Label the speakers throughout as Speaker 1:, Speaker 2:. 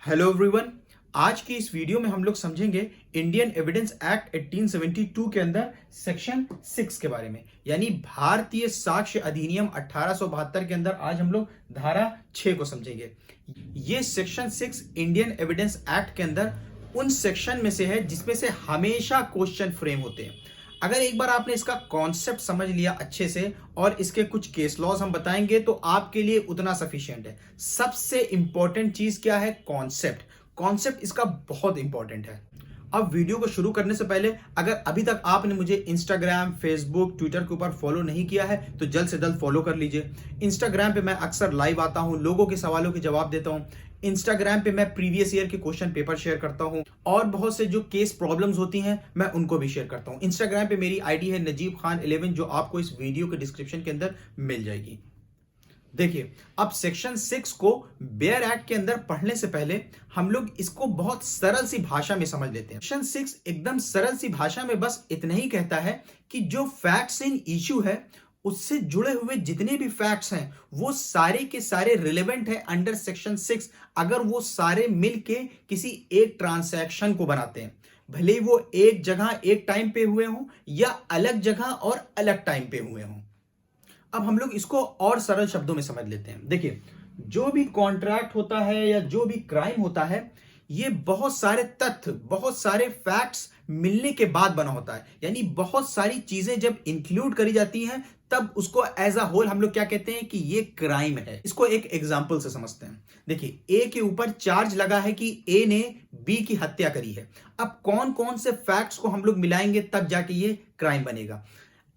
Speaker 1: Hello everyone. आज की इस वीडियो में हम लोग समझेंगे इंडियन एविडेंस एक्ट 1872 के अंदर सेक्शन 6 के बारे में, यानी भारतीय साक्ष्य अधिनियम 1872 के अंदर आज हम लोग धारा 6 को समझेंगे। ये सेक्शन 6 इंडियन एविडेंस एक्ट के अंदर उन सेक्शन में से है जिसमें से हमेशा क्वेश्चन फ्रेम होते हैं। अगर एक बार आपने इसका कॉन्सेप्ट समझ लिया अच्छे से और इसके कुछ केस लॉज हम बताएंगे तो आपके लिए उतना सफिशिएंट है। सबसे इंपॉर्टेंट चीज क्या है? कॉन्सेप्ट। कॉन्सेप्ट इसका बहुत इंपॉर्टेंट है। अब वीडियो को शुरू करने से पहले अगर अभी तक आपने मुझे इंस्टाग्राम, फेसबुक, ट्विटर के ऊपर फॉलो नहीं किया है तो जल्द से जल्द फॉलो कर लीजिए। इंस्टाग्राम पे मैं अक्सर लाइव आता हूं, लोगों के सवालों के जवाब देता हूं। इंस्टाग्राम पे मैं प्रीवियस ईयर के क्वेश्चन पेपर शेयर करता हूं और बहुत से जो केस प्रॉब्लम्स होती हैं मैं उनको भी शेयर करता हूं। इंस्टाग्राम पे मेरी आईडी है नजीब खान 11 जो आपको इस वीडियो के डिस्क्रिप्शन के अंदर मिल जाएगी। देखिए, अब सेक्शन 6 को बेयर एक्ट के अंदर पढ़ने से पहले हम लोग इसको बहुत सरल सी भाषा में समझ लेते हैं। सेक्शन 6 एकदम सरल सी भाषा में बस इतना ही कहता है कि जो फैक्ट्स इन इशू है उससे जुड़े हुए जितने भी फैक्ट्स हैं वो सारे के सारे रिलेवेंट है अंडर सेक्शन 6 अगर वो सारे मिलके किसी एक ट्रांसैक्शन को बनाते हैं, भले वो एक जगह एक टाइम पे हुए हों या अलग जगह और अलग टाइम पे हुए हों। अब हम लोग इसको और सरल शब्दों में समझ लेते हैं। देखिए, जो भी कॉन्ट्रैक्ट होता है या जो भी क्राइम होता है ये बहुत सारे तथ्य, बहुत सारे फैक्ट्स मिलने के बाद बना होता है, यानी बहुत सारी चीजें जब इंक्लूड करी जाती हैं तब उसको एज अ होल हम लोग क्या कहते हैं कि ये क्राइम है। इसको एक एग्जांपल से समझते हैं। देखिए, ए के ऊपर चार्ज लगा है कि ए ने बी की हत्या करी है। अब कौन कौन से फैक्ट्स को हम लोग मिलाएंगे तब जाके ये क्राइम बनेगा।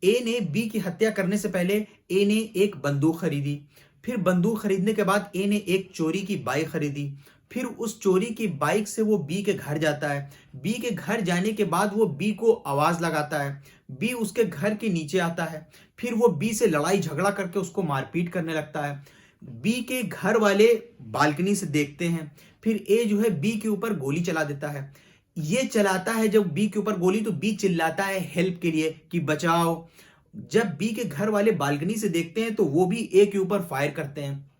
Speaker 1: ए ने बी की हत्या करने से पहले ए ने एक बंदूक खरीदी, फिर बंदूक खरीदने के बाद ए ने एक चोरी की बाइक खरीदी, फिर उस चोरी की बाइक से वो बी के घर जाता है। बी के घर जाने के बाद वो बी को आवाज लगाता है, बी उसके घर के नीचे आता है, फिर वो बी से लड़ाई झगड़ा करके उसको मारपीट करने लगता है। बी के घर वाले बालकनी से देखते हैं, फिर ए जो है बी के ऊपर गोली चला देता है। ये चलाता है जब बी के ऊपर गोली तो बी चिल्लाता है हेल्प के लिए कि बचाओ। जब बी के घर वाले बालकनी से देखते हैं तो वो भी ए के ऊपर फायर करते हैं।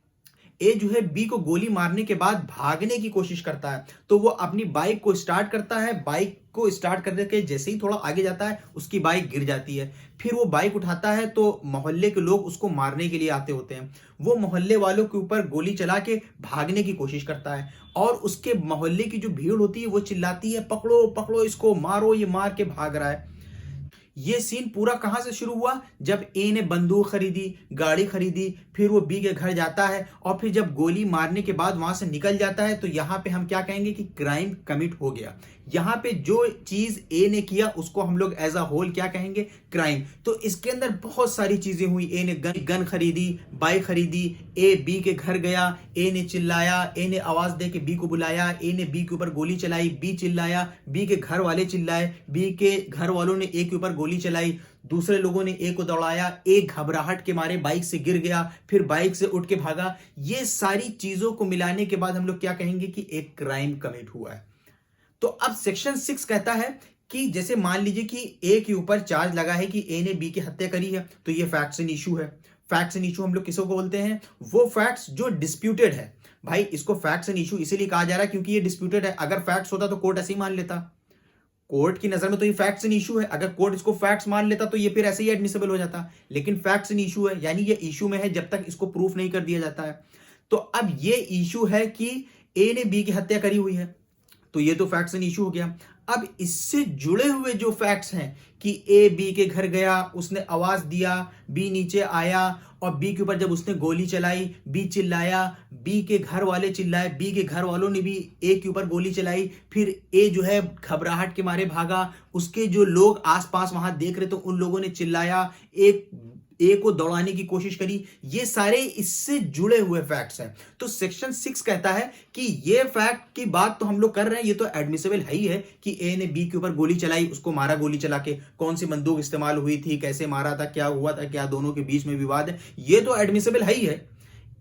Speaker 1: ए जो है बी को गोली मारने के बाद भागने की कोशिश करता है तो वो अपनी बाइक को स्टार्ट करता है। बाइक को स्टार्ट करने के जैसे ही थोड़ा आगे जाता है उसकी बाइक गिर जाती है। फिर वो बाइक उठाता है तो मोहल्ले के लोग उसको मारने के लिए आते होते हैं। वो मोहल्ले वालों के ऊपर गोली चला के भागने की कोशिश करता है और उसके मोहल्ले की जो भीड़ होती है वो चिल्लाती है पकड़ो पकड़ो इसको, मारो, ये मार के भाग रहा है। ये सीन पूरा कहां से शुरू हुआ? जब ए ने बंदूक खरीदी, गाड़ी खरीदी, फिर वो बी के घर जाता है और फिर जब गोली मारने के बाद वहां से निकल जाता है तो यहां पे हम क्या कहेंगे कि क्राइम कमिट हो गया। यहां पे जो चीज ए ने किया उसको हम लोग एज अ होल क्या कहेंगे? क्राइम। तो इसके अंदर बहुत सारी चीजें हुई। ए ने गन खरीदी, बाइक खरीदी, ए बी के घर गया, ए ने चिल्लाया, ए ने आवाज दे के बी को बुलाया, ए ने बी के ऊपर गोली चलाई, बी चिल्लाया, बी के घर वाले चिल्लाए, बी के घर वालों ने ए के ऊपर गोली चलाई, दूसरे लोगों ने ए को दौड़ाया, ए घबराहट के मारे बाइक से गिर गया, फिर बाइक से उठ के भागा। ये सारी चीजों को मिलाने के बाद हम लोग क्या कहेंगे कि एक क्राइम कमिट हुआ है। तो अब सेक्शन 6 कहता है कि जैसे मान लीजिए कि ए के ऊपर चार्ज लगा है कि ए ने बी की हत्या करी है तो ये फैक्ट्स इन इशू है। फैक्ट्स इन इशू हम लोग किसको बोलते हैं? वो फैक्ट्स जो डिस्प्यूटेड है। भाई, इसको फैक्ट्स इन इशू इसीलिए कहा जा रहा है क्योंकि ये डिस्प्यूटेड है। अगर फैक्ट्स होता तो कोर्ट ऐसे ही मान लेता। कोर्ट की नजर में तो ये फैक्ट्स इन इशू है, अगर कोर्ट इसको फैक्ट्स मान लेता तो ये फिर ऐसे ही एडमिसिबल हो जाता। लेकिन फैक्ट्स इन इशू है यानी ये इशू में है जब तक इसको प्रूफ नहीं कर दिया जाता है। तो अब ये इशू है कि ए ने बी की हत्या करी हुई है तो ये तो फैक्ट्स एंड इशू हो गया। अब इससे जुड़े हुए जो फैक्ट्स हैं कि ए बी के घर गया, उसने आवाज दिया, बी नीचे आया और बी के ऊपर जब उसने गोली चलाई बी चिल्लाया, बी के घर वाले चिल्लाए, बी के घर वालों ने भी ए के ऊपर गोली चलाई, फिर ए जो है घबराहट के मारे भागा, उसके जो लोग आसपास वहां देख रहे तो उन लोगों ने चिल्लाया, एक ए को दौड़ाने की कोशिश करी। ये सारे इससे जुड़े हुए फैक्ट्स हैं। तो सेक्शन 6 कहता है कि ये फैक्ट की बात तो हम लोग कर रहे हैं, ये तो एडमिसिबल है ही है कि ए ने बी के ऊपर गोली चलाई, उसको मारा गोली चला के, कौन सी बंदूक इस्तेमाल हुई थी, कैसे मारा था, क्या हुआ था, क्या दोनों के बीच में विवाद है, ये तो एडमिसिबल है ही है।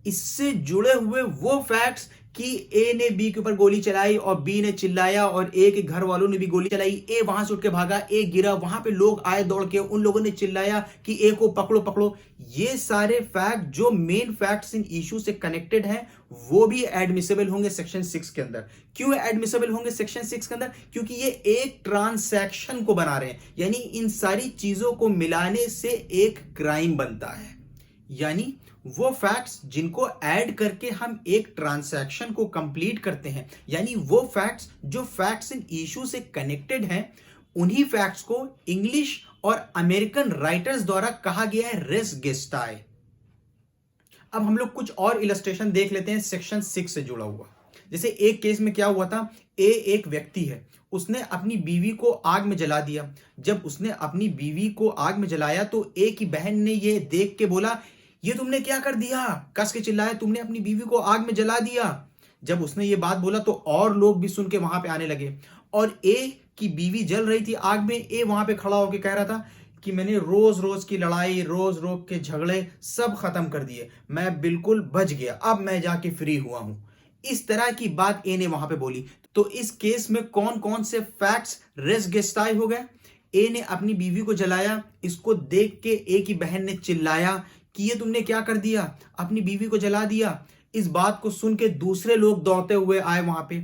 Speaker 1: इससे जुड़े हुए वो फैक्ट्स कि ए ने बी के ऊपर गोली चलाई और बी ने चिल्लाया और ए के घर वालों ने भी गोली चलाई, ए वहां से उठ के भागा, ए गिरा, वहां पे लोग आए दौड़ के, उन लोगों ने चिल्लाया कि ए को पकड़ो पकड़ो। ये सारे फैक्ट जो मेन फैक्ट्स इन इशू से कनेक्टेड हैं वो भी एडमिसिबल होंगे सेक्शन 6 के अंदर। क्यों एडमिसिबल होंगे सेक्शन 6 के अंदर? क्योंकि ये एक ट्रांसैक्शन को बना रहे हैं, यानी इन सारी चीजों को मिलाने से एक क्राइम बनता है। यानी वो फैक्ट्स जिनको ऐड करके हम एक ट्रांसैक्शन को कंप्लीट करते हैं, यानी वो फैक्ट्स जो फैक्ट्स इन इशू से कनेक्टेड हैं, उन्हीं फैक्ट्स को इंग्लिश और अमेरिकन राइटर्स द्वारा कहा गया है रेस गेस्टाई। अब हम लोग कुछ और इलस्ट्रेशन देख लेते हैं सेक्शन 6 से जुड़ा हुआ। जैसे एक केस में क्या हुआ था, एक व्यक्ति है, उसने अपनी बीवी को आग में जला दिया। जब उसने अपनी बीवी को आग में जलाया तो ए की बहन ने ये देख के बोला, ये तुमने क्या कर दिया, कस के चिल्लाया, तुमने अपनी बीवी को आग में जला दिया। जब उसने ये बात बोला तो और लोग भी सुन के वहां पे आने लगे और ए की बीवी जल रही थी आग में। ए वहां पे खड़ा होकर कह रहा था कि मैंने रोज रोज की लड़ाई, रोज रोज के झगड़े सब खत्म कर दिए, मैं बिल्कुल बच गया, अब मैं जाके फ्री हुआ हूं। इस तरह की बात ए ने वहां पे बोली। तो इस केस में कौन कौन से फैक्ट्स रेस गेस्टाई हो गए? ए ने अपनी बीवी को जलाया, इसको देख के ए की बहन ने चिल्लाया कि ये तुमने क्या कर दिया, अपनी बीवी को जला दिया। इस बात को सुन के दूसरे लोग दौड़ते हुए आए वहां पे।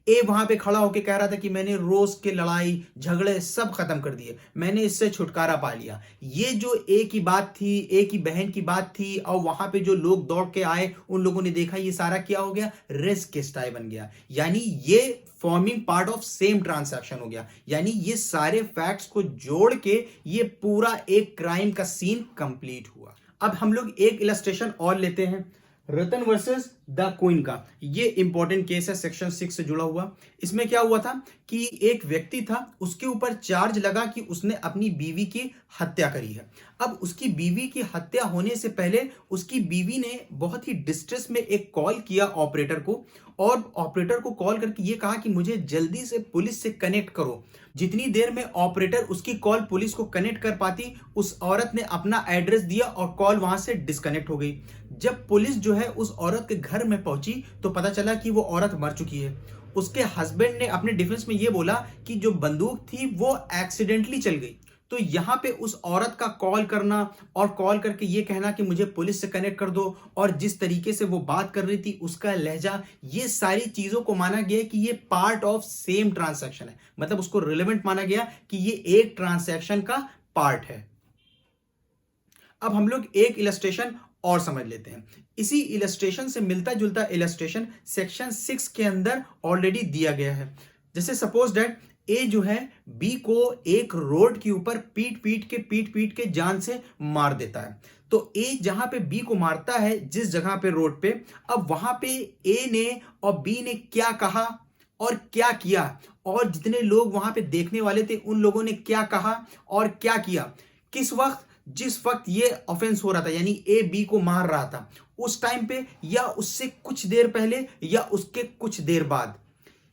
Speaker 1: ए वहां पे खड़ा होकर कह रहा था कि मैंने रोज के लड़ाई झगड़े सब खत्म कर दिए, मैंने इससे छुटकारा पा लिया। ये जो ए की बात थी, ए की बहन की बात थी, और वहां पे जो लोग दौड़ के आए उन लोगों ने देखा, ये सारा क्या हो गया, रेस केस्टाई बन गया। यानी ये forming part of same transaction हो गया। यानी ये सारे फैक्ट्स को जोड़ के ये पूरा एक क्राइम का सीन कंप्लीट हुआ। अब हम लोग एक इलस्ट्रेशन और लेते हैं, रतन वर्सेस द क्वीन का। ये इंपॉर्टेंट केस है सेक्शन 6 से जुड़ा हुआ। इसमें क्या हुआ था कि एक व्यक्ति था, उसके ऊपर चार्ज लगा कि उसने अपनी बीवी की हत्या करी है। अब उसकी बीवी की हत्या होने से पहले उसकी बीवी ने बहुत ही डिस्ट्रेस में एक कॉल किया ऑपरेटर को, और ऑपरेटर को कॉल करके ये कहा कि मुझे जल्दी से पुलिस से कनेक्ट करो। जितनी देर में ऑपरेटर उसकी कॉल पुलिस को कनेक्ट कर पाती, उस औरत ने अपना एड्रेस दिया और कॉल वहां से डिस्कनेक्ट हो गई। जब पुलिस जो है उस औरत के घर में पहुंची तो पता चला कि वो औरत मर चुकी है। उसके हस्बैंड ने अपने डिफेंस में ये बोला कि जो बंदूक थी वो एक्सीडेंटली चल गई। तो यहां पे उस औरत का कॉल करना और कॉल करके ये कहना कि मुझे पुलिस से कनेक्ट कर दो, और जिस तरीके से वो बात कर रही थी, उसका लहजा, ये सारी चीजों को माना गया कि ये पार्ट ऑफ सेम ट्रांसैक्शन है। मतलब उसको रिलेवेंट माना गया कि ये एक ट्रांसैक्शन का पार्ट है। अब हम लोग एक इलस्ट्रेशन और समझ लेते हैं। इसी इलस्ट्रेशन से मिलता जुलता इलस्ट्रेशन सेक्शन 6 के अंदर ऑलरेडी दिया गया है। जैसे सपोज दैट ए जो है बी को एक रोड के ऊपर पीट पीट के जान से मार देता है। तो ए जहां पे बी को मारता है, जिस जगह पे रोड पे, अब वहां पे ए ने और बी ने क्या कहा और क्या किया, और जितने लोग वहां पे देखने वाले थे उन लोगों ने क्या कहा और क्या किया, किस वक्त, जिस वक्त ये ऑफेंस हो रहा था, यानी ए बी को मार रहा था उस टाइम पे, या उससे कुछ देर पहले, या उसके कुछ देर बाद।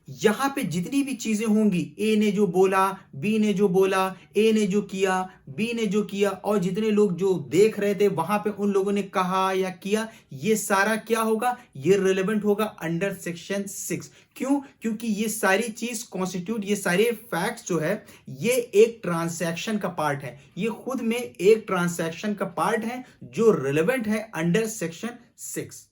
Speaker 1: यहां पे जितनी भी चीजें होंगी, ए ने जो बोला, बी ने जो बोला, ए ने जो किया, बी ने जो किया, और जितने लोग जो देख रहे थे वहां पे उन लोगों ने कहा या किया, ये सारा क्या होगा, ये रिलेवेंट होगा अंडर सेक्शन 6। क्यों? क्योंकि ये सारी चीज कॉन्स्टिट्यूट, ये सारे फैक्ट्स जो है ये एक ट्रांसैक्शन का पार्ट है। ये खुद में एक ट्रांसैक्शन का पार्ट है जो रिलेवेंट है अंडर सेक्शन 6।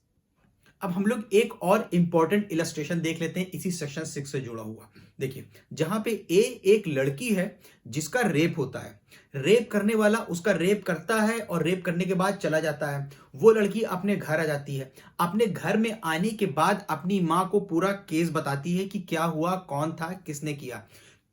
Speaker 1: अब हम लोग एक और इंपॉर्टेंट इलस्ट्रेशन देख लेते हैं इसी सेक्शन 6 से जुड़ा हुआ। देखिए, जहां पे ए एक लड़की है जिसका रेप होता है, रेप करने वाला उसका रेप करता है और रेप करने के बाद चला जाता है। वो लड़की अपने घर आ जाती है। अपने घर में आने के बाद अपनी मां को पूरा केस बताती है कि क्या हुआ, कौन था, किसने किया।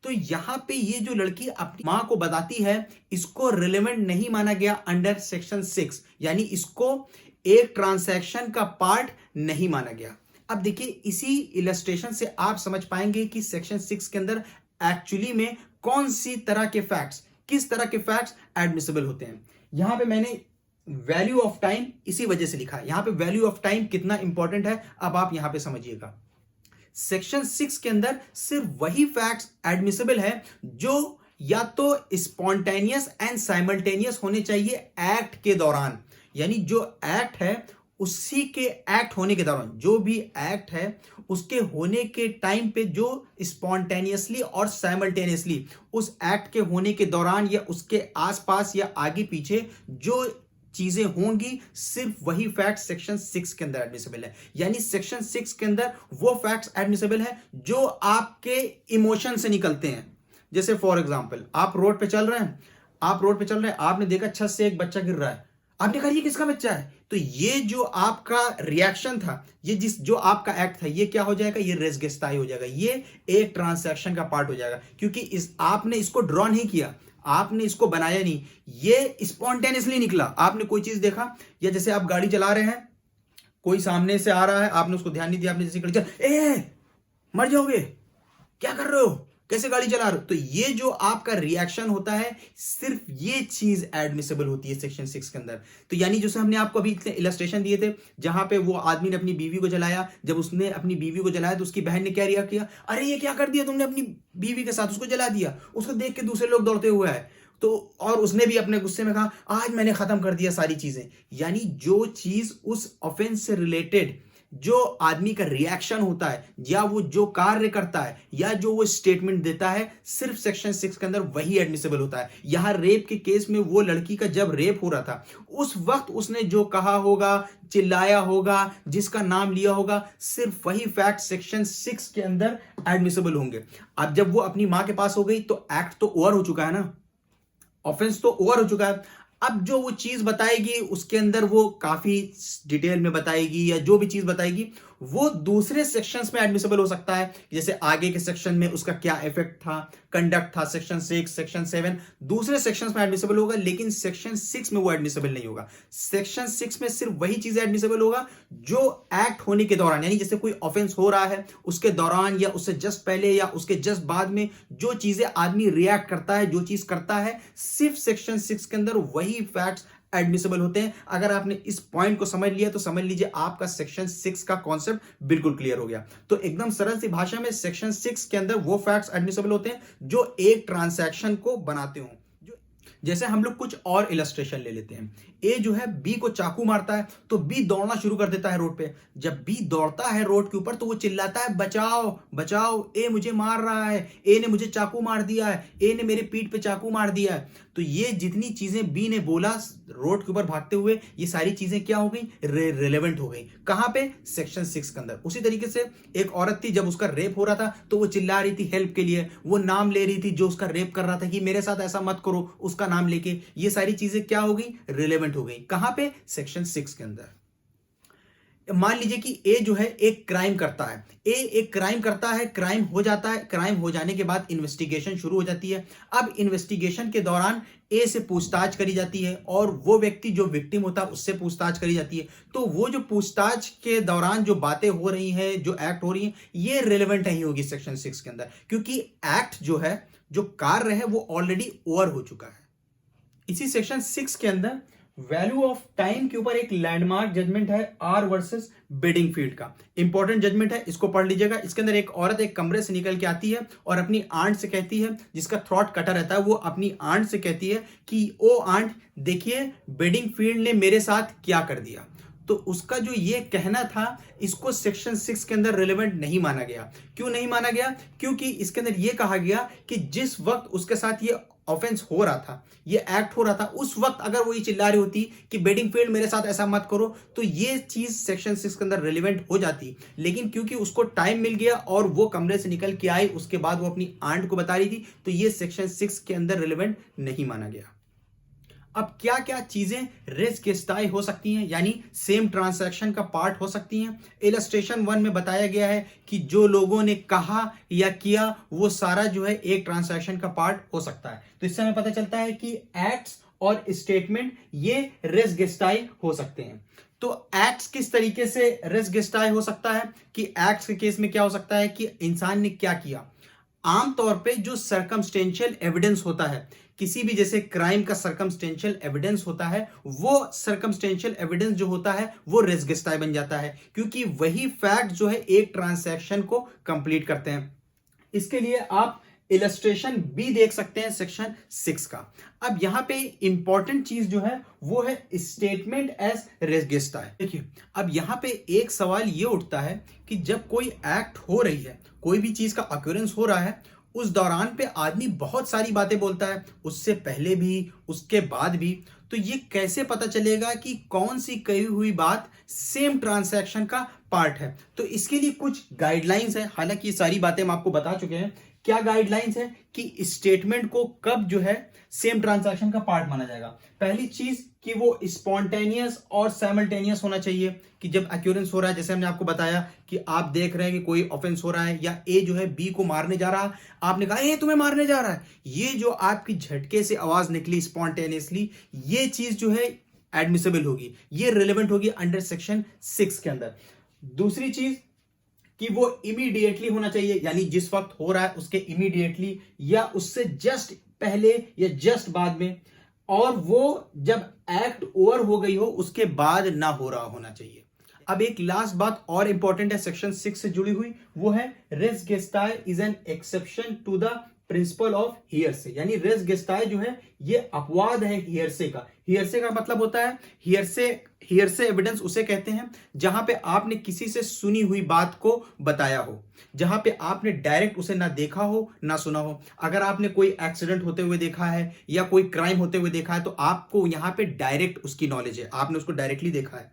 Speaker 1: तो यहां पे ये जो लड़की अपनी मां को बताती है, इसको रिलेवेंट नहीं माना गया अंडर सेक्शन 6, यानी इसको एक ट्रांसैक्शन का पार्ट नहीं माना गया। अब देखिए, इसी इलस्ट्रेशन से आप समझ पाएंगे कि सेक्शन 6 के अंदर एक्चुअली में कौन सी तरह के फैक्ट्स, किस तरह के फैक्ट्स एडमिसिबल होते हैं। यहां पे मैंने वैल्यू ऑफ टाइम इसी वजह से लिखा है। यहां पे वैल्यू ऑफ टाइम कितना इंपॉर्टेंट है, अब आप यहां पे समझिएगा। सेक्शन 6 के अंदर सिर्फ वही फैक्ट्स एडमिसिबल है जो या तो स्पॉन्टेनियस एंड साइमल्टेनियस होने चाहिए एक्ट के दौरान, यानी जो एक्ट है उसी के एक्ट होने के दौरान, जो भी एक्ट है उसके होने के टाइम पे जो स्पॉन्टेनियसली और साइमल्टेनियसली उस एक्ट के होने के दौरान या उसके आसपास या आगे पीछे जो चीजें होंगी, सिर्फ वही फैक्ट सेक्शन 6 के अंदर एडमिसिबल है। यानी सेक्शन 6 के अंदर वो फैक्ट्स एडमिसिबल है जो आपके इमोशन से निकलते हैं। जैसे फॉर एग्जांपल, आप रोड पे चल रहे हैं, आपने देखा छत से एक बच्चा गिर रहा है, आपने कहा ये किसका बच्चा है, तो ये जो आपका रिएक्शन था, ये जो आपका एक्ट था, ये क्या हो जाएगा, ये रेस गेस्टाई हो जाएगा, ये एक ट्रांसैक्शन का पार्ट हो जाएगा, क्योंकि आपने इसको ड्रॉ नहीं किया, आपने इसको बनाया नहीं, ये स्पॉन्टेनियसली निकला। आपने कोई चीज देखा, या जैसे आप गाड़ी चला रहे हैं, कोई सामने से आ रहा है, आपने उसको ध्यान नहीं दिया, आपने जैसे गाड़ी चल, मर जाओगे, क्या कर रहे हो, कैसे गाड़ी चला रहे हो, तो ये जो आपका रिएक्शन होता है, सिर्फ ये चीज एडमिसिबल होती है सेक्शन 6 के अंदर। तो यानी जैसे हमने आपको अभी इतने इलस्ट्रेशन दिए थे, जहां पे वो आदमी ने अपनी बीवी को जलाया, जब उसने अपनी बीवी को जलाया तो उसकी बहन ने क्या रिएक्ट किया, अरे ये क्या कर दिया तुमने अपनी बीवी के साथ, उसको जला दिया, उसको देख के दूसरे लोग दौड़ते हुए आए, तो और उसने भी अपने गुस्से में कहा आज मैंने खत्म कर दिया सारी चीजें। यानी जो चीज उस ऑफेंस से रिलेटेड जो आदमी का रिएक्शन होता है, या वो जो कार्य करता है, या जो वो स्टेटमेंट देता है, सिर्फ सेक्शन 6 के अंदर वही एडमिसिबल होता है। यहां रेप के केस में वो लड़की का जब रेप हो रहा था, उस वक्त उसने जो कहा होगा, चिल्लाया होगा, जिसका नाम लिया होगा, सिर्फ वही फैक्ट सेक्शन 6 के अंदर एडमिसिबल होंगे। अब जब वो अपनी मां के पास हो गई तो एक्ट तो ओवर हो चुका है ना, ऑफेंस तो ओवर हो चुका है। अब जो वो चीज बताएगी उसके अंदर वो काफी डिटेल में बताएगी, या जो भी चीज बताएगी वो दूसरे सेक्शंस में एडमिसिबल हो सकता है। जैसे आगे के सेक्शन में उसका क्या इफेक्ट था, कंडक्ट था, सेक्शन 6, सेक्शन 7 दूसरे सेक्शंस में एडमिसिबल होगा, लेकिन सेक्शन 6 में वो एडमिसिबल नहीं होगा। सेक्शन 6 में सिर्फ वही चीज एडमिसिबल होगा जो एक्ट होने के दौरान, यानी जैसे कोई ऑफेंस हो रहा है उसके दौरान, या उससे जस्ट पहले, या उसके जस्ट बाद में जो चीजें आदमी रिएक्ट करता है, जो चीज करता है, सिर्फ सेक्शन 6 के अंदर वही फैक्ट्स एडमिसिबल होते हैं। अगर आपने इस पॉइंट को समझ लिया तो समझ लीजिए आपका सेक्शन 6 का कॉन्सेप्ट बिल्कुल क्लियर हो गया। तो एकदम सरल सी भाषा में सेक्शन 6 के अंदर वो फैक्ट्स एडमिसिबल होते हैं जो एक ट्रांसैक्शन को बनाते हो। जैसे हम लोग कुछ और इलस्ट्रेशन ले लेते हैं, ए जो है बी को चाकू मारता है, तो बी दौड़ना शुरू कर देता है रोड पे। जब बी दौड़ता है रोड के ऊपर तो वो चिल्लाता है बचाओ बचाओ, ए मुझे मार रहा है, ए ने मुझे चाकू मार दिया है, ए ने मेरे पीठ पे चाकू मार दिया है। तो ये जितनी चीजें बी ने बोला रोड के ऊपर भागते हुए, ये सारी चीजें क्या हो गई, रिलेवेंट हो गई। कहां पे, सेक्शन 6 के अंदर। उसी तरीके से एक औरत थी, जब उसका रेप हो रहा था तो वो चिल्ला रही थी हेल्प के लिए, वो नाम ले रही थी जो उसका रेप कर रहा था कि मेरे साथ ऐसा मत करो, उसका नाम लेके। ये सारी चीजें क्या हो गई, रिलेवेंट हो गई। कहां पे, सेक्शन 6 के अंदर। मान लीजिए कि ए जो है एक क्राइम करता है, ए एक क्राइम करता है, क्राइम हो जाता है, क्राइम हो जाने के बाद इन्वेस्टिगेशन शुरू हो जाती है। अब इन्वेस्टिगेशन के दौरान ए से पूछताछ करी जाती है, और वो व्यक्ति जो विक्टिम होता है उससे पूछताछ करी जाती है। तो वो जो पूछताछ के दौरान जो बातें हो रही हैं, जो एक्ट हो रही हैं, ये रिलेवेंट नहीं होगी सेक्शन 6 के अंदर, क्योंकि एक्ट जो है, जो कार्य है, वो ऑलरेडी ओवर हो चुका है। इसी सेक्शन 6 के अंदर वैल्यू ऑफ टाइम के ऊपर एक लैंडमार्क जजमेंट है आर वर्सेस बेडिंगफील्ड का। इंपॉर्टेंट जजमेंट है, इसको पढ़ लीजिएगा। इसके अंदर एक औरत एक कमरे से निकल के आती है और अपनी आंट से कहती है, जिसका थ्रॉट कटा रहता है, वो अपनी आंट से कहती है कि ओ आंट, देखिए बेडिंगफील्ड ने मेरे साथ क्या कर दिया। तो उसका जो ये कहना था, इसको सेक्शन 6 के अंदर रिलेवेंट नहीं माना गया। क्यों नहीं माना गया, क्योंकि इसके अंदर ये कहा गया कि जिस वक्त उसके साथ ये ऑफेंस हो रहा था, ये एक्ट हो रहा था, उस वक्त अगर वो ये चिल्ला रही होती कि बेडिंगफील्ड मेरे साथ ऐसा मत करो, तो ये चीज सेक्शन 6 के अंदर रिलेवेंट हो जाती। लेकिन क्योंकि उसको टाइम मिल गया और वो कमरे से निकल के आई, उसके बाद वो अपनी आंट को बता रही थी, तो ये सेक्शन 6 के अंदर रिलेवेंट नहीं माना गया। अब क्या क्या चीजें रेस गेस्टाई हो सकती हैं, यानी सेम ट्रांसैक्शन का पार्ट हो सकती हैं। इलस्ट्रेशन 1 में बताया गया है कि जो लोगों ने कहा या किया वो सारा जो है एक ट्रांसैक्शन का पार्ट हो सकता है। तो इससे हमें पता चलता है कि एक्ट्स और स्टेटमेंट ये रेस गेस्टाई हो सकते हैं। तो एक्ट्स किस तरीके से रेस गेस्टाई हो सकता है, कि एक्ट्स के केस में क्या हो सकता है कि इंसान ने क्या किया। आमतौर पे जो सर्कमस्टेंशियल एविडेंस होता है, किसी भी जैसे क्राइम का सर्कमस्टेंशियल एविडेंस होता है, वो सर्कमस्टेंशियल एविडेंस जो होता है वो रेस गेस्टाई बन जाता है, क्योंकि वही फैक्ट जो है एक ट्रांसैक्शन को कंप्लीट करते हैं। इसके लिए आप इलस्ट्रेशन बी देख सकते हैं सेक्शन 6 का। अब यहां पे इंपॉर्टेंट चीज जो है वो है स्टेटमेंट एज रेस गेस्टा। देखिए अब यहां पे एक सवाल ये उठता है कि जब कोई एक्ट हो रही है, कोई भी चीज का अक्यूरेंस हो रहा है, उस दौरान पे आदमी बहुत सारी बातें बोलता है, उससे पहले भी उसके बाद भी, तो ये कैसे पता चलेगा कि कौन सी कही हुई बात सेम ट्रांजैक्शन का पार्ट है। तो इसके लिए कुछ गाइडलाइंस है, हालांकि ये सारी बातें हम आपको बता चुके हैं। क्या गाइडलाइंस है कि स्टेटमेंट को कब जो है सेम ट्रांजैक्शन का पार्ट माना जाएगा। पहली चीज कि वो स्पॉन्टेनियस और साइमल्टेनियस होना चाहिए, कि जब अक्यूरेंस हो रहा है, जैसे हमने आपको बताया कि आप देख रहे हैं कि कोई ऑफेंस हो रहा है या ए जो है बी को मारने जा रहा है, आपने कहा ए तुम्हें मारने जा रहा है, ये जो आपकी झटके से आवाज निकली स्पॉन्टेनियसली, ये चीज जो है एडमिसेबल होगी, ये रिलेवेंट होगी अंडर सेक्शन 6 के अंदर। दूसरी चीज कि वो इमीडिएटली होना चाहिए, यानी जिस वक्त हो रहा है उसके इमीडिएटली या उससे जस्ट पहले या जस्ट बाद में, और वो जब एक्ट ओवर हो गई हो उसके बाद ना हो रहा होना चाहिए। अब एक लास्ट बात और इंपॉर्टेंट है सेक्शन 6 से जुड़ी हुई, वो है res gestae is an exception to the principle of hearsay. यानी रेस गेस्टाई जो है ये अपवाद है हियरसे का। हियरसे का मतलब होता है, हियरसे एविडेंस उसे कहते हैं जहां पे आपने किसी से सुनी हुई बात को बताया हो, जहां पे आपने डायरेक्ट उसे ना देखा हो ना सुना हो। अगर आपने कोई एक्सीडेंट होते हुए देखा है या कोई क्राइम होते हुए देखा है तो आपको यहां पे डायरेक्ट उसकी नॉलेज है, आपने उसको डायरेक्टली देखा है।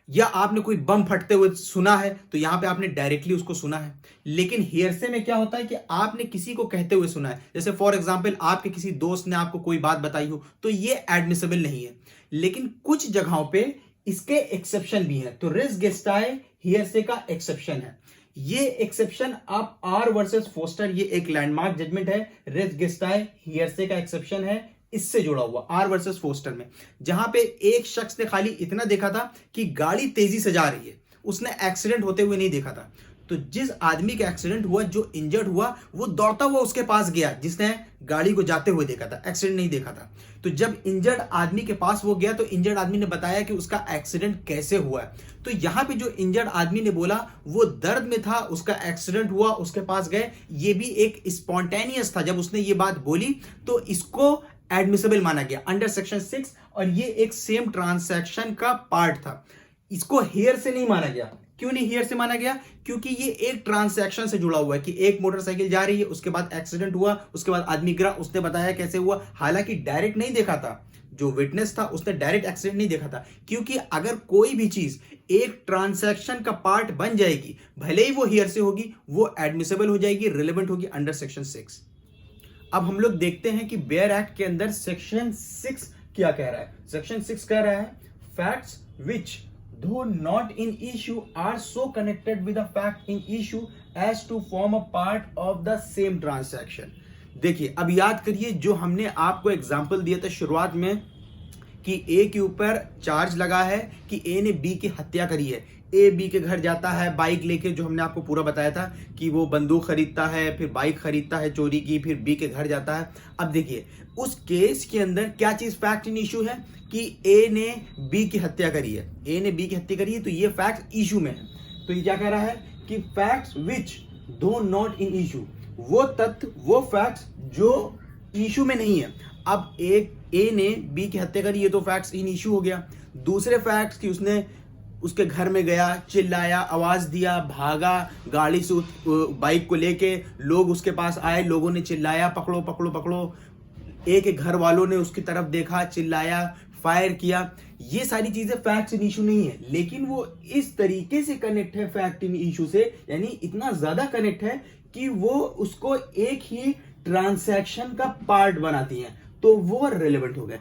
Speaker 1: या आपने कोई बम फटते हुए सुना है तो यहां पे आपने डायरेक्टली उसको सुना है। लेकिन हियरसे में क्या होता है कि आपने किसी को कहते हुए सुना है, जैसे फॉर एग्जांपल आपके किसी दोस्त ने आपको कोई बात बताई हो, तो ये एडमिसेबल नहीं है। लेकिन कुछ जगहों पे इसके एक्सेप्शन भी है, तो रेस गेस्टाई हियरसे का एक्सेप्शन है। ये एक्सेप्शन आप आर वर्सेस फोस्टर, ये एक लैंडमार्क जजमेंट है, रेस गेस्टाई हियरसे का एक्सेप्शन है इससे जुड़ा हुआ, आर वर्सेस फोस्टर में, जहां पे एक शख्स ने खाली इतना देखा था कि गाड़ी तेजी से जा रही है, उसने एक्सीडेंट होते हुए नहीं देखा था। तो जिस आदमी का एक्सीडेंट हुआ, जो इंजर्ड हुआ, वो दौड़ता हुआ उसके पास गया जिसने गाड़ी को जाते हुए देखा था, एक्सीडेंट नहीं देखा था। तो जब इंजर्ड आदमी के पास वो गया तो इंजर्ड आदमी ने बताया कि उसका एक्सीडेंट कैसे हुआ है। तो यहां पे जो इंजर्ड आदमी ने बोला वो दर्द में था, उसका एक्सीडेंट हुआ, उसके पास गए, ये भी एक स्पॉन्टेनियस था जब उसने ये बात बोली, तो इसको एडमिसेबल माना गया अंडर सेक्शन 6, और ये एक सेम ट्रांजैक्शन का पार्ट था। इसको हेयर से नहीं माना गया। क्यों नहीं हेयर से माना गया? क्योंकि ये एक ट्रांजैक्शन से जुड़ा हुआ है कि एक मोटरसाइकिल जा रही है, उसके बाद एक्सीडेंट हुआ, उसके बाद आदमी गिरा, उसने बताया कैसे हुआ, हालांकि डायरेक्ट नहीं देखा था, जो विटनेस था उसने डायरेक्ट एक्सीडेंट नहीं देखा था। क्योंकि अगर कोई भी चीज एक ट्रांजैक्शन का पार्ट बन जाएगी, भले ही वो हेयर से होगी, वो एडमिसेबल हो जाएगी, रिलेवेंट होगी अंडर सेक्शन 6। अब हम लोग देखते हैं कि बेयर एक्ट के अंदर सेक्शन 6 क्या कह रहा है। सेक्शन 6 कह रहा है facts which though not in issue are so connected with the fact in issue as to form a part of the same transaction। देखिए अब याद करिए जो हमने आपको एग्जांपल दिया था शुरुआत में कि ए के ऊपर चार्ज लगा है कि ए ने बी की हत्या करी है। ए बी के घर जाता है बाइक लेके, जो हमने आपको पूरा बताया था कि वो बंदूक खरीदता है, फिर बाइक खरीदता है चोरी की, फिर बी के घर जाता है। अब देखिए उस केस के अंदर क्या चीज फैक्ट इन इशू है कि ए ने बी की हत्या करी है, ए ने बी की हत्या करी है, तो ये फैक्ट इशू में है। तो ये क्या कह रहा है कि फैक्ट्स विच दो नॉट इन इशू, वो तथ्य, वो फैक्ट्स जो इशू में नहीं है। अब एक ए ने बी की हत्या करी, ये तो फैक्ट्स इन इशू हो गया। दूसरे फैक्ट्स कि उसने उसके घर में गया, चिल्लाया, आवाज दिया, भागा गाड़ी से बाइक को लेके, लोग उसके पास आए, लोगों ने चिल्लाया पकड़ो पकड़ो पकड़ो, ए के घर वालों ने उसकी तरफ देखा, चिल्लाया, फायर किया, ये सारी चीजें फैक्ट इन इशू नहीं है। लेकिन वो इस तरीके से कनेक्ट है फैक्ट इन इशू से, यानी इतना ज्यादा कनेक्ट है कि वो उसको एक ही ट्रांजैक्शन का पार्ट बनाती हैं, तो वो रिलेवेंट हो गए।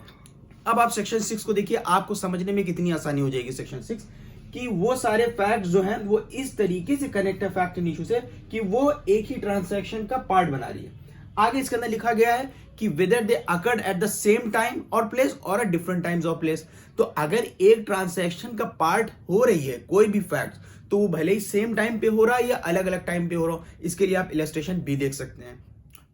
Speaker 1: अब आप सेक्शन 6 को देखिए, आपको समझने में कितनी आसानी हो जाएगी सेक्शन 6 कि वो सारे फैक्ट्स जो हैं वो इस तरीके से कनेक्ट है फैक्ट इन इशू से कि वो एक ही ट्रांजैक्शन का पार्ट बना रही है। आगे इसके अंदर लिखा गया है कि whether they occurred at the same time और प्लेस और a different times of place. तो अगर एक ट्रांजैक्शन का पार्ट हो रही है कोई भी फैक्ट, तो वो भले ही सेम टाइम पे हो रहा है या अलग अलग टाइम पे हो रहा हो। इसके लिए आप इलस्ट्रेशन भी देख सकते हैं।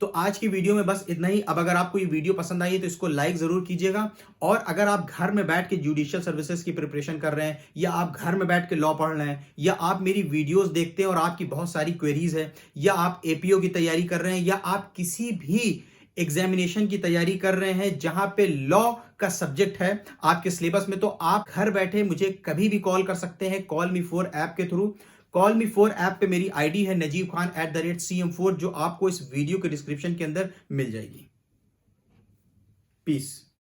Speaker 1: तो आज की वीडियो में बस इतना ही। अब अगर आपको ये वीडियो पसंद आई है तो इसको लाइक जरूर कीजिएगा, और अगर आप घर में बैठ के जुडिशियल सर्विसेज की प्रिपरेशन कर रहे हैं, या आप घर में बैठ के लॉ पढ़ रहे हैं, या आप मेरी वीडियोस देखते हैं और आपकी बहुत सारी क्वेरीज है, या आप एपीओ की तैयारी कर रहे हैं, या आप किसी भी एग्जामिनेशन की तैयारी कर रहे हैं जहां पे लॉ का सब्जेक्ट है आपके सिलेबस में, तो आप घर बैठे मुझे कभी भी कॉल कर सकते हैं कॉल मी फोर ऐप के थ्रू। कॉल मी फोर ऐप पे मेरी आईडी है najibkhan@cm4, जो आपको इस वीडियो के डिस्क्रिप्शन के अंदर मिल जाएगी। पीस।